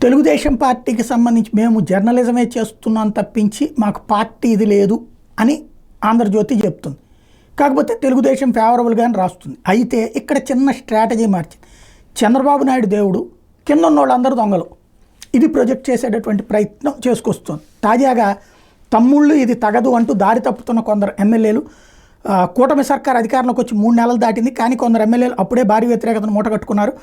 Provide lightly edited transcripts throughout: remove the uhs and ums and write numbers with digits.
తెలుగుదేశం పార్టీకి సంబంధించి మేము జర్నలిజమే చేస్తున్నాం తప్పించి మాకు పార్టీ ఇది లేదు అని ఆంధ్రజ్యోతి చెప్తుంది. కాకపోతే తెలుగుదేశం ఫేవరబుల్గానే రాస్తుంది. అయితే ఇక్కడ చిన్న స్ట్రాటజీ మార్చింది. చంద్రబాబు నాయుడు దేవుడు, కింద ఉన్న వాళ్ళందరూ దొంగలు, ఇది ప్రొజెక్ట్ చేసేటటువంటి ప్రయత్నం చేసుకొస్తుంది. తాజాగా తమ్ముళ్ళు ఇది తగదు అంటూ దారి తప్పుతున్న కొందరు ఎమ్మెల్యేలు, కూటమి సర్కార్ అధికారంలోకి వచ్చి 3 నెలలు దాటింది, కానీ కొందరు ఎమ్మెల్యేలు అప్పుడే భారీ వ్యతిరేకతను మూటగట్టుకున్నారు.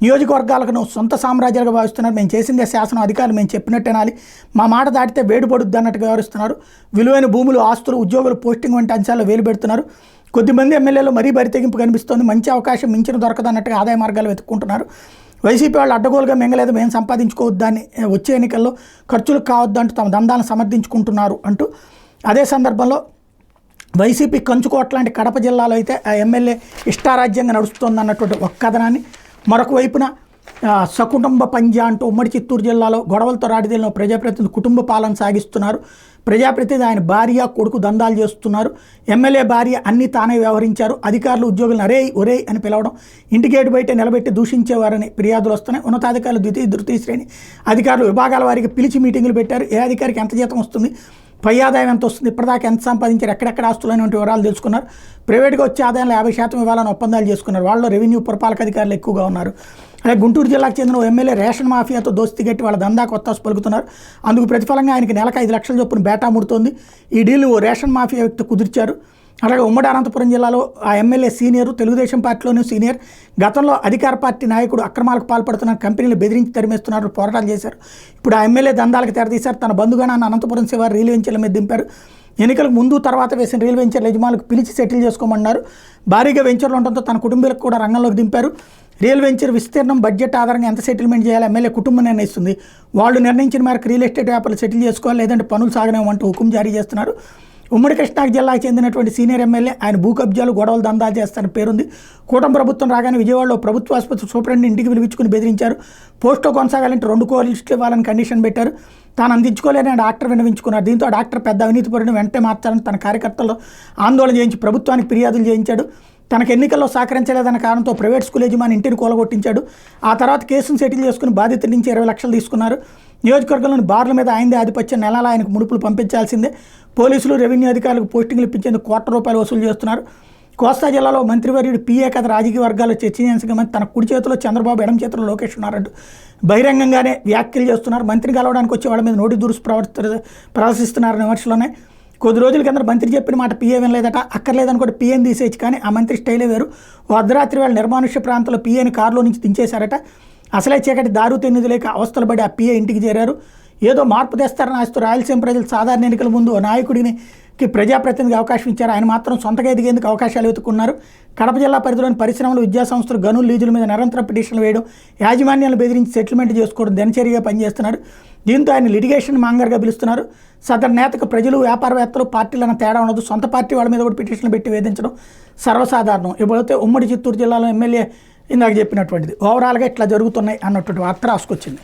నియోజకవర్గాలకు సొంత సామ్రాజ్యాలుగా భావిస్తున్నారు. మేము చేసిందే శాసనం, అధికారులు మేము చెప్పినట్టు వినాలి, మా మాట దాటితే వేడి పడుద్ది అన్నట్టుగా వ్యవహరిస్తున్నారు. విలువైన భూములు, ఆస్తులు, ఉద్యోగులు పోస్టింగ్ వంటి అంశాల్లో వేలు పెడుతున్నారు. కొద్దిమంది ఎమ్మెల్యేలు మరీ బరితెగింపు కనిపిస్తోంది. మంచి అవకాశం మించిన దొరకదు అన్నట్టుగా ఆదాయ మార్గాలు వెతుక్కుంటున్నారు. వైసీపీ వాళ్ళు అడ్డగోలుగా మింగలేదు, మేము సంపాదించుకోవద్దని, వచ్చే ఎన్నికల్లో ఖర్చులకు కావద్దంటూ తమ దందాలను సమర్థించుకుంటున్నారు అంటూ. అదే సందర్భంలో వైసీపీ కంచుకోట్లాంటి కడప జిల్లాలో అయితే ఆ ఎమ్మెల్యే ఇష్టారాజ్యంగా నడుస్తోంది అన్నటువంటి ఒక కథనాన్ని, మరొక వైపున సకుటుంబ పంజా అంటూ ఉమ్మడి చిత్తూరు జిల్లాలో గొడవలతో రాడిదేలిన ప్రజాప్రతినిధి కుటుంబ పాలన సాగిస్తున్నారు. ప్రజాప్రతినిధి ఆయన భార్య, కొడుకు దందాలు చేస్తున్నారు. ఎమ్మెల్యే భార్య అన్నీ తానే వ్యవహరించారు. అధికారులు ఉద్యోగులను అరే ఒరే అని పిలవడం, ఇంటి గేటు బయట నిలబెట్టి దూషించేవారని ఫిర్యాదులు వస్తున్నాయి. ఉన్నతాధికారులు ద్వితీయ తృతీయ శ్రేణి అధికారులు విభాగాల వారికి పిలిచి మీటింగులు పెట్టారు. ఏ అధికారికి ఎంత జీతం వస్తుంది, పై ఆదాయం ఎంత వస్తుంది, ఇప్పటిదాకా ఎంత సంపాదించారు, ఎక్కడెక్కడ ఆస్తులు అనేటువంటి వివరాలు తెలుసుకున్నారు. ప్రైవేట్గా వచ్చే ఆదాయంలో 50% ఇవ్వాలని ఒప్పందాలు చేసుకున్నారు. వాళ్ళు రెవెన్యూ పురపాలక అధికారులు ఎక్కువగా ఉన్నారు. అలాగే గుంటూరు జిల్లాకు చెందిన ఓ ఎమ్మెల్యే రేషన్ మాఫియాతో దోస్తీ గట్టి వాళ్ళ దందా కొత్త పలుకుతున్నారు. అందుకు ప్రతిఫలంగా ఆయనకి నెలకు 5 లక్షల చొప్పున బేటా ముడుతోంది. ఈ డీల్ ఓ రేషన్ మాఫియా వ్యక్తి కుదిర్చారు. అలాగే ఉమ్మడి అనంతపురం జిల్లాలో ఆ ఎమ్మెల్యే సీనియర్, తెలుగుదేశం పార్టీలోనే సీనియర్, గతంలో అధికార పార్టీ నాయకుడు అక్రమాలకు పాల్పడుతున్న కంపెనీలు బెదిరించి తరిమేస్తున్నారు, పోరాటాలు చేశారు. ఇప్పుడు ఆ ఎమ్మెల్యే దందాలకు తెరదీశారు. తన బంధుగణాన్ని అనంతపురం శివారు రీల్ వెంచర్ల మీద దింపారు. ఎన్నికలకు ముందు తర్వాత వేసిన రీల్ వెంచర్ల యజమానులకు పిలిచి సెటిల్ చేసుకోమన్నారు. భారీగా వెంచర్లు ఉండడంతో తన కుటుంబీలకు కూడా రంగంలోకి దింపారు. రియల్ వెంచర్ విస్తీర్ణం, బడ్జెట్ ఆధారంగా ఎంత సెటిల్మెంట్ చేయాలో ఎమ్మెల్యే కుటుంబం నిర్ణయిస్తుంది. వాళ్ళు నిర్ణయించిన మేరకు రియల్ ఎస్టేట్ వ్యాపారులు సెటిల్ చేసుకోవాలి, లేదంటే పనులు సాగనేమంటూ హుకుం జారీ చేస్తున్నారు. ఉమ్మడి కృష్ణా జిల్లాకు చెందినటువంటి సీనియర్ ఎమ్మెల్యే, ఆయన భూ కబ్జాలు, గొడవలు, దందాలు చేస్తారని పేరుంది. కూటమి ప్రభుత్వం రాగానే విజయవాడలో ప్రభుత్వ ఆసుపత్రి సూపరింటెండెంట్ ఇంటికి పిలిపించుకుని బెదిరించారు. పోస్టులో కొనసాగాలంటే 2 కోట్ల లిస్టులు ఇవ్వాలని కండిషన్ పెట్టారు. తాను అందించుకోలేని డాక్టర్ విన్నవించుకున్నారు. దీంతో ఆ డాక్టర్ పెద్ద అవినీతిపరుని వెంటనే మార్చాలని తన కార్యకర్తల్లో ఆందోళన చేయించి ప్రభుత్వానికి ఫిర్యాదులు చేయించాడు. తనకు ఎన్నికల్లో సహకరించలేదన్న కారణంతో ప్రైవేట్ స్కూల్ యజమాని ఇంటిని కూలగొట్టించాడు. ఆ తర్వాత కేసును సెటిల్ చేసుకుని బాధితుల నుంచి 20 లక్షలు తీసుకున్నారు. నియోజకవర్గంలోని బార్ల మీద ఆయనదే ఆధిపత్యం, నెలలా ఆయనకు ముడుపులు పంపించాల్సిందే. పోలీసులు, రెవెన్యూ అధికారులకు పోస్టింగ్లు ఇప్పించేందుకు ₹1,00,00,000 వసూలు చేస్తున్నారు. కోస్తా జిల్లాలో మంత్రివర్యుడు పిఏ కథ రాజకీయ వర్గాల్లో చర్చనీయాంశంగా తన కుడి చేతిలో చంద్రబాబు, ఎడమ చేతిలో లోకేష్ ఉన్నారంటూ బహిరంగంగానే వ్యాఖ్యలు చేస్తున్నారు. మంత్రిని కలవడానికి వచ్చే వాళ్ళ మీద నోటి దురుసు ప్రదర్శిస్తున్నారనే విమర్శలున్నాయి. కొద్ది రోజుల కింద మంత్రి చెప్పిన మాట పిఏ వినలేదట, అక్కర్లేదని కూడా పిఏని తీసేయచ్చు, కానీ ఆ మంత్రి స్టైలే వేరు. ఓ అర్ధరాత్రి వేళ నిర్మానుష్య ప్రాంతంలో పిఏని కారులో నుంచి దించేశారట. అసలే చీకటి దారు తెన్నిది లేక అవస్థలు పడి ఆ పిఏ ఇంటికి చేరారు. ఏదో మార్పు తెస్తారని ఆస్తూ రాయలసీమ ప్రజలు సాధారణ ఎన్నికల ముందు ఓ నాయకుడికి ప్రజాప్రతినిధికి అవకాశం ఇచ్చారు. ఆయన మాత్రం సొంతగా ఎదిగేందుకు అవకాశాలు వెతుకున్నారు. కడప జిల్లా పరిధిలోని పరిశ్రమలు, విద్యాసంస్థలు, గనులు, లీజుల మీద నిరంతరం పిటిషన్లు వేయడం, యాజమాన్యాలను బెదిరించి సెటిల్మెంట్ చేసుకోవడం దినచర్యగా పనిచేస్తున్నారు. దీంతో ఆయన లిటిగేషన్ మాంగర్గా పిలుస్తున్నారు. సదరు నేతకు ప్రజలు, వ్యాపారవేత్తలు, పార్టీలన్న తేడా ఉండదు. సొంత పార్టీ వాళ్ళ మీద కూడా పిటిషన్లు పెట్టి వేధించడం సర్వసాధారణం. ఇప్పుడైతే ఉమ్మడి చిత్తూరు జిల్లాలో ఎమ్మెల్యే ఇందాక చెప్పినటువంటిది ఓవరాల్గా ఇట్లా జరుగుతున్నాయి అన్నటువంటి వార్త రాసుకొచ్చింది.